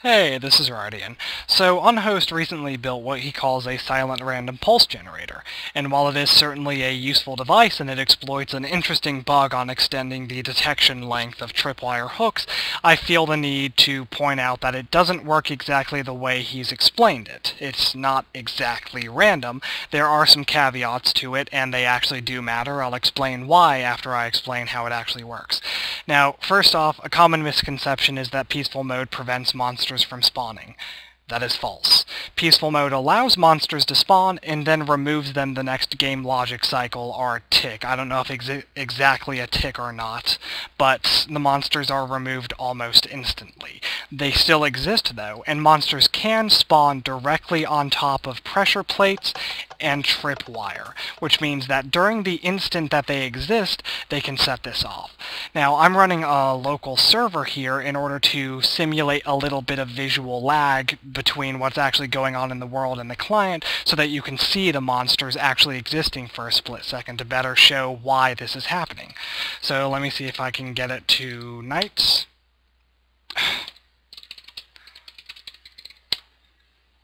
Hey, this is Radian. So, Unhost recently built what he calls a silent random pulse generator, and while it is certainly a useful device and it exploits an interesting bug on extending the detection length of tripwire hooks, I feel the need to point out that it doesn't work exactly the way he's explained it. It's not exactly random. There are some caveats to it, and they actually do matter. I'll explain why after I explain how it actually works. Now, first off, a common misconception is that peaceful mode prevents monsters from spawning. That is false. Peaceful mode allows monsters to spawn and then removes them the next game logic cycle or tick. I don't know if exactly a tick or not, but the monsters are removed almost instantly. They still exist though, and monsters can spawn directly on top of pressure plates and tripwire, which means that during the instant that they exist, they can set this off. Now, I'm running a local server here in order to simulate a little bit of visual lag between what's actually going on in the world and the client so that you can see the monsters actually existing for a split second to better show why this is happening. So let me see if I can get it to night.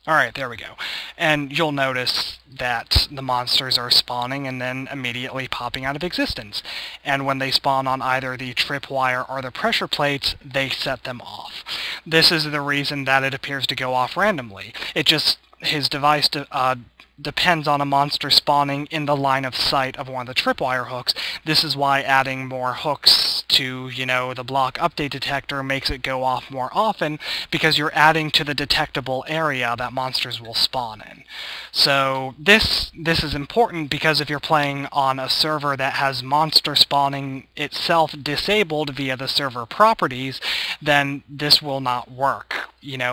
Alright, there we go. And you'll notice that the monsters are spawning and then immediately popping out of existence. And when they spawn on either the tripwire or the pressure plates, they set them off. This is the reason that it appears to go off randomly. His device depends on a monster spawning in the line of sight of one of the tripwire hooks. This is why adding more hooks to, the block update detector makes it go off more often, because you're adding to the detectable area that monsters will spawn in. So this is important because if you're playing on a server that has monster spawning itself disabled via the server properties, then this will not work,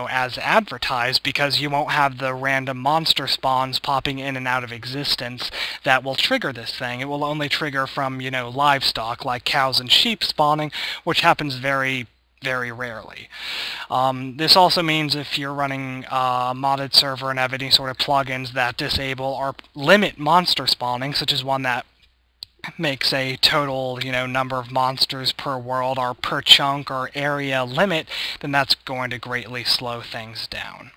as advertised, because you won't have the random monster spawns popping in and out of existence that will trigger this thing. It will only trigger from, livestock like cows and sheep spawning, which happens very, very rarely. This also means if you're running a modded server and have any sort of plugins that disable or limit monster spawning, such as one that makes a total, number of monsters per world or per chunk or area limit, then that's going to greatly slow things down.